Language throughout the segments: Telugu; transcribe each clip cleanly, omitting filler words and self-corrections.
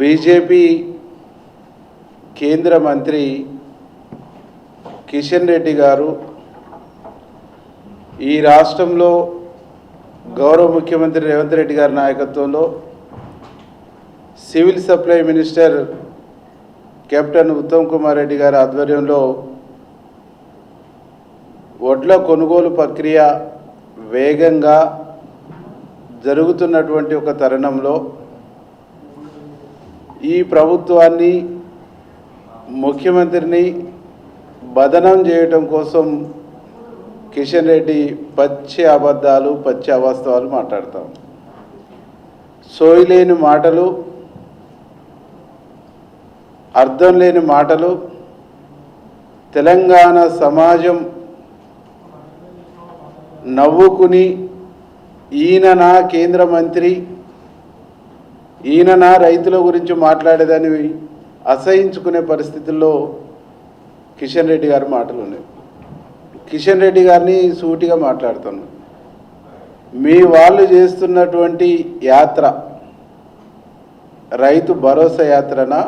బీజేపీ కేంద్ర మంత్రి కిషన్ రెడ్డి గారు ఈ రాష్ట్రంలో గౌరవ ముఖ్యమంత్రి రేవంత్ రెడ్డి గారి నాయకత్వంలో civil supply minister captain Uttam Kumar Reddy గారి ఆధ్వర్యంలో వడ్ల కొనుగోలు ప్రక్రియ వేగంగా జరుగుతున్నటువంటి ఒక తరుణంలో ఈ ప్రభుత్వాన్ని ముఖ్యమంత్రిని బదనం చేయడం కోసం కిషన్ రెడ్డి పచ్చి అబద్ధాలు పచ్చి అవాస్తవాలు మాట్లాడతాం. సోయిలేని మాటలు, అర్థం లేని మాటలు. తెలంగాణ సమాజం నవ్వుకుని ఈయన కేంద్ర మంత్రి, ఈయన రైతుల గురించి మాట్లాడేదని అసహించుకునే పరిస్థితుల్లో కిషన్ రెడ్డి గారి మాటలు ఉన్నాయి. కిషన్ రెడ్డి గారిని సూటిగా మాట్లాడుతున్నాను. మీ వాళ్ళు చేస్తున్నటువంటి యాత్ర రైతు భరోసా యాత్రనా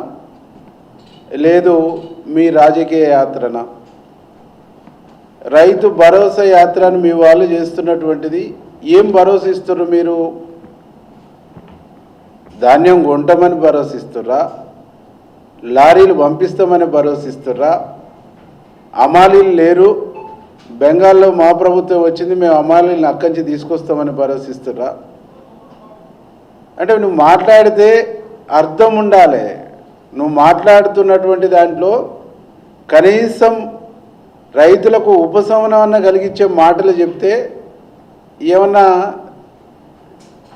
లేదు మీ రాజకీయ యాత్రనా? రైతు భరోసా యాత్రను మీ వాళ్ళు చేస్తున్నటువంటిది ఏం భరోసా ఇస్తున్నారు? మీరు ధాన్యం కొంటామని భరోసా ఇస్తుర్రా? లారీలు పంపిస్తామని భరోసా ఇస్తుర్రా? అమాలీలు లేరు, బెంగాల్లో మా ప్రభుత్వం వచ్చింది, మేము అమాలీలను అక్కడి నుంచి తీసుకొస్తామని భరోసా ఇస్తుర్రా? అంటే నువ్వు మాట్లాడితే అర్థం ఉండాలి. నువ్వు మాట్లాడుతున్నటువంటి దాంట్లో కనీసం రైతులకు ఉపశమనం కలిగించే మాటలు చెప్తే ఏమన్నా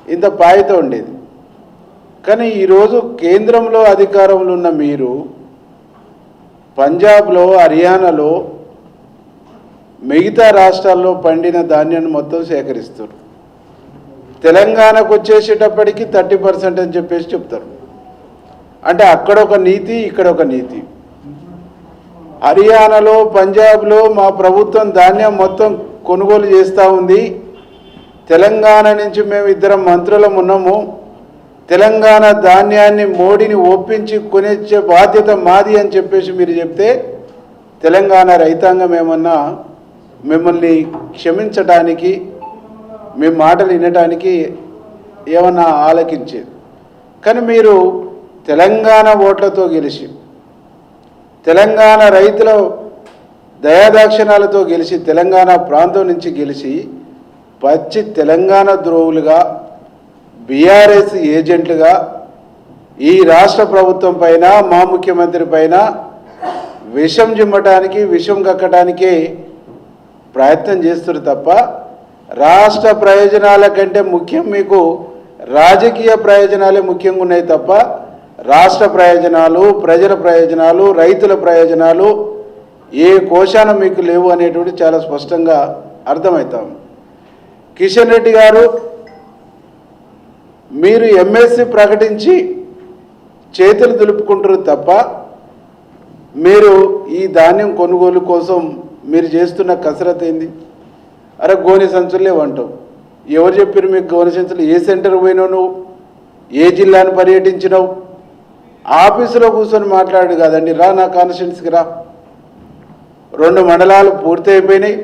ఇంత పాయిత ఉండేది. కానీ ఈరోజు కేంద్రంలో అధికారంలో ఉన్న మీరు పంజాబ్లో, హర్యానాలో, మిగతా రాష్ట్రాల్లో పండిన ధాన్యాన్ని మొత్తం సేకరిస్తారు. తెలంగాణకు వచ్చేసేటప్పటికి 30% అని చెప్పేసి చెప్తారు. అంటే అక్కడ ఒక నీతి, ఇక్కడ ఒక నీతి. హర్యానాలో, పంజాబ్లో మా ప్రభుత్వం ధాన్యం మొత్తం కొనుగోలు చేస్తూ ఉంది. తెలంగాణ నుంచి మేము 2 మంత్రులం ఉన్నాము. తెలంగాణ ధాన్యాన్ని మోడీని ఒప్పించి కొనిచ్చే బాధ్యత మాది అని చెప్పేసి మీరు చెప్తే తెలంగాణ రైతాంగం ఏమన్నా మిమ్మల్ని క్షమించడానికి, మీ మాటలు వినడానికి ఏమన్నా ఆలకించేది. కానీ మీరు తెలంగాణ ఓట్లతో గెలిచి, తెలంగాణ రైతుల దయాదాక్షిణాలతో గెలిచి, తెలంగాణ ప్రాంతం నుంచి గెలిచి పచ్చి తెలంగాణ ద్రోహులుగా, బీఆర్ఎస్ ఏజెంట్లుగా ఈ రాష్ట్ర ప్రభుత్వం పైన, మా ముఖ్యమంత్రి పైన విషం జిమ్మటానికి, విషం కక్కడానికే ప్రయత్నం చేస్తారు తప్ప రాష్ట్ర ప్రయోజనాల కంటే ముఖ్యం మీకు రాజకీయ ప్రయోజనాలే ముఖ్యంగా ఉన్నాయి తప్ప రాష్ట్ర ప్రయోజనాలు, ప్రజల ప్రయోజనాలు, రైతుల ప్రయోజనాలు ఏ కోశాన మీకు లేవు అనేటువంటి చాలా స్పష్టంగా అర్థమవుతాం. కిషన్ రెడ్డి గారు, మీరు ఎంఎస్సి ప్రకటించి చేతులు దులుపుకుంటారు తప్ప మీరు ఈ ధాన్యం కొనుగోలు కోసం మీరు చేస్తున్న కసరత్ ఏంది? అరే గోనె సంచులే అంటావు. ఎవరు చెప్పారు మీకు గోనె సంచులు? ఏ సెంటర్ పోయినావు నువ్వు? ఏ జిల్లాను పర్యటించినావు? ఆఫీసులో కూర్చొని మాట్లాడు కాదండి. రా నా కాన్స్టిట్యున్సీకి రా. 2 మండలాలు పూర్తి అయిపోయినాయి.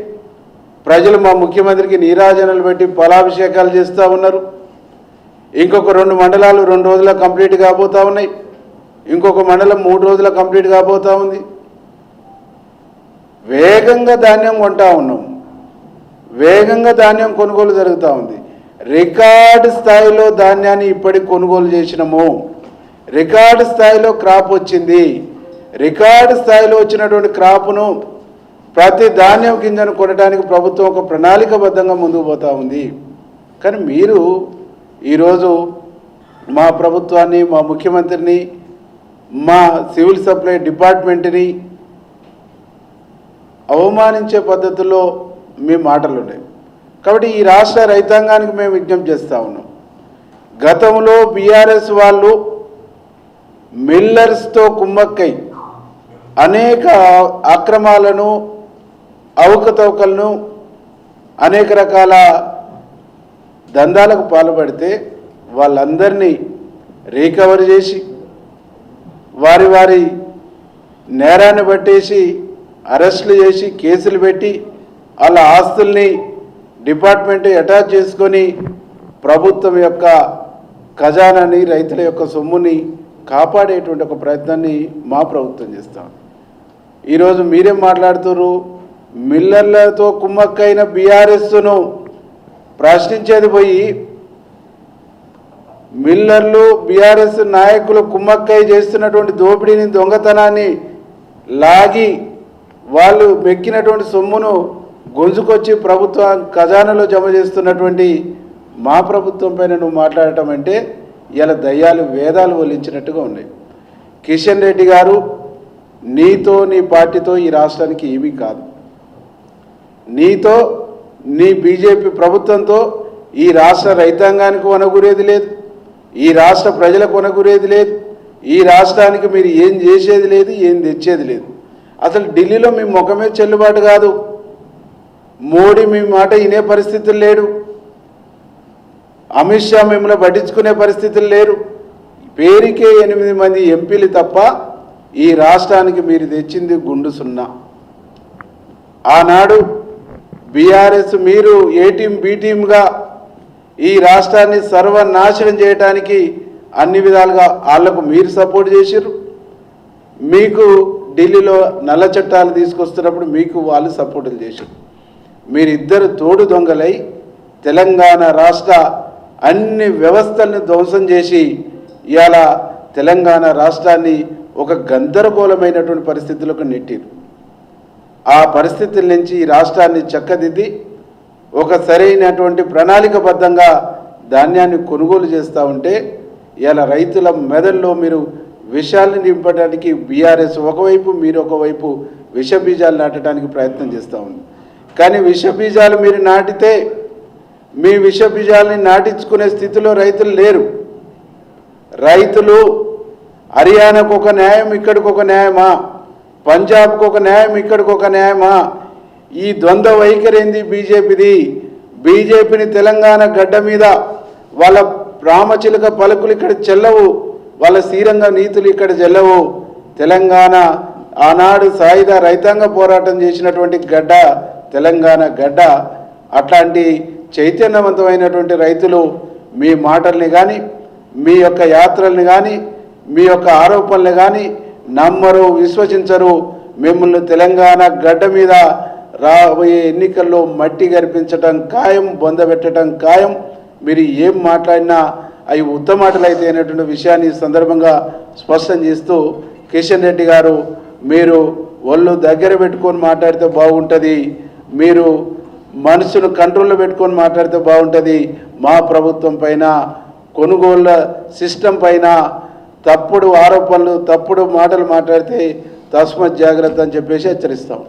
ప్రజలు మా ముఖ్యమంత్రికి నీరాజనాలు పెట్టి ఫలాభిషేకాలు చేస్తూ ఉన్నారు. ఇంకొక 2 మండలాలు 2 రోజుల కంప్లీట్ కాబోతూ ఉన్నాయి. ఇంకొక మండలం 3 రోజుల కంప్లీట్ కాబోతూ ఉంది. వేగంగా ధాన్యం కొంటా ఉన్నాం. వేగంగా ధాన్యం కొనుగోలు జరుగుతూ ఉంది. రికార్డు స్థాయిలో ధాన్యాన్ని ఇప్పటికి కొనుగోలు చేసినాము. రికార్డు స్థాయిలో క్రాప్ వచ్చింది. రికార్డు స్థాయిలో వచ్చినటువంటి క్రాప్ను ప్రతి ధాన్యం గింజను కొనడానికి ప్రభుత్వం ఒక ప్రణాళికబద్ధంగా ముందుకు పోతూ ఉంది. కానీ మీరు ఈరోజు మా ప్రభుత్వాన్ని, మా ముఖ్యమంత్రిని, మా సివిల్ సప్లై డిపార్ట్మెంట్ని అవమానించే పద్ధతుల్లో మీ మాటలు ఉన్నాయి. కాబట్టి ఈ రాష్ట్ర రైతాంగానికి మేము విజ్ఞప్తి చేస్తూ ఉన్నాం. గతంలో బీఆర్ఎస్ వాళ్ళు మిల్లర్స్తో కుమ్మక్కై అనేక అక్రమాలను, అవకతవకలను, అనేక రకాల దందాలకు పాల్పడితే వాళ్ళందరినీ రికవరీ చేసి వారి వారి నేరాన్ని పట్టేసి అరెస్టులు చేసి కేసులు పెట్టి వాళ్ళ ఆస్తుల్ని డిపార్ట్మెంట్ అటాచ్ చేసుకొని ప్రభుత్వం యొక్క ఖజానాని రైతుల యొక్క సొమ్ముని కాపాడేటువంటి ఒక ప్రయత్నాన్ని మా ప్రభుత్వం చేస్తాం. ఈరోజు మీరేం మాట్లాడుతున్నారు? మిల్లర్లతో కుమ్మక్కైన బీఆర్ఎస్ను ప్రశ్నించేది పోయి మిల్లర్లు బీఆర్ఎస్ నాయకులు కుమ్మక్కై చేస్తున్నటువంటి దోపిడీని దొంగతనాన్ని లాగి వాళ్ళు మెక్కినటువంటి సొమ్మును గొంజుకొచ్చి ప్రభుత్వ ఖజానాలో జమ చేస్తున్నటువంటి మా ప్రభుత్వం పైన నువ్వు మాట్లాడటం అంటే ఇలా దయ్యాలు వేదాలు వల్లించినట్టుగా ఉన్నాయి. కిషన్ రెడ్డి గారు, నీతో నీ పార్టీతో ఈ రాష్ట్రానికి ఏమీ కాదు. నీతో నీ బీజేపీ ప్రభుత్వంతో ఈ రాష్ట్ర రైతాంగానికి వనగూరేది లేదు, ఈ రాష్ట్ర ప్రజలకు వనగూరేది లేదు, ఈ రాష్ట్రానికి మీరు ఏం చేసేది లేదు, ఏం తెచ్చేది లేదు. అసలు ఢిల్లీలో మీ ముఖమే చెల్లుబాటు కాదు. మోడీ మీ మాట వినే పరిస్థితులు లేడు, అమిత్ షా మిమ్మల్ని పట్టించుకునే పరిస్థితులు లేరు. పేరుకే 8 మంది ఎంపీలు తప్ప ఈ రాష్ట్రానికి మీరు తెచ్చింది గుండు సున్నా. ఆనాడు బీఆర్ఎస్ మీరు ఏ టీం బి టీంగా ఈ రాష్ట్రాన్ని సర్వనాశనం చేయడానికి అన్ని విధాలుగా వాళ్లకు మీరు సపోర్ట్ చేశారు. మీకు ఢిల్లీలో నల్ల చట్టాలు తీసుకొస్తున్నప్పుడు మీకు వాళ్ళు సపోర్టులు చేశారు. మీరిద్దరు తోడు దొంగలై తెలంగాణ రాష్ట్ర అన్ని వ్యవస్థలను ధ్వంసం చేసి ఇవాళ తెలంగాణ రాష్ట్రాన్ని ఒక గందరగోళమైనటువంటి పరిస్థితులకు నెట్టారు. ఆ పరిస్థితుల నుంచి ఈ రాష్ట్రాన్ని చక్కదిద్ది ఒక సరైనటువంటి ప్రణాళికబద్ధంగా ధాన్యాన్ని కొనుగోలు చేస్తూ ఉంటే ఇలా రైతుల మెదడులో మీరు విషయాలను నింపడానికి బీఆర్ఎస్ ఒకవైపు, మీరు ఒకవైపు విష బీజాలు నాటడానికి ప్రయత్నం చేస్తూ ఉంది. కానీ విష బీజాలు మీరు నాటితే మీ విష బీజాలని నాటించుకునే స్థితిలో రైతులు లేరు. రైతులు హర్యానాకు ఒక న్యాయం, ఇక్కడికి ఒక న్యాయమా? పంజాబ్కు ఒక న్యాయం, ఇక్కడికి ఒక న్యాయమా? ఈ ద్వంద్వ వైఖరి ఏంది బీజేపీది? బీజేపీని తెలంగాణ గడ్డ మీద వాళ్ళ రామచిలుక పలుకులు ఇక్కడ చెల్లవు, వాళ్ళ శ్రీరంగ నీతులు ఇక్కడ చెల్లవు. తెలంగాణ ఆనాడు సాయుధ రైతాంగ పోరాటం చేసినటువంటి గడ్డ తెలంగాణ గడ్డ. అట్లాంటి చైతన్యవంతమైనటువంటి రైతులు మీ మాటల్ని కానీ, మీ యొక్క యాత్రల్ని కానీ, మీ యొక్క ఆరోపణలు కానీ నమ్మరు, విశ్వసించరు. మిమ్మల్ని తెలంగాణ గడ్డ మీద రాబోయే ఎన్నికల్లో మట్టి గరిపించటం ఖాయం, బొందబెట్టడం ఖాయం. మీరు ఏం మాట్లాడినా అవి ఉత్తమాటలు అయితే అనేటువంటి విషయాన్ని సందర్భంగా స్పష్టం చేస్తూ, కిషన్ రెడ్డి గారు మీరు ఒళ్ళు దగ్గర పెట్టుకొని మాట్లాడితే బాగుంటుంది, మీరు మనసును కంట్రోల్లో పెట్టుకొని మాట్లాడితే బాగుంటుంది. మా ప్రభుత్వం పైన, కొనుగోళ్ల సిస్టమ్ పైన తప్పుడు ఆరోపణలు, తప్పుడు మాటలు మాట్లాడితే తస్మత్ జాగ్రత్త అని చెప్పేసి హెచ్చరిస్తాం.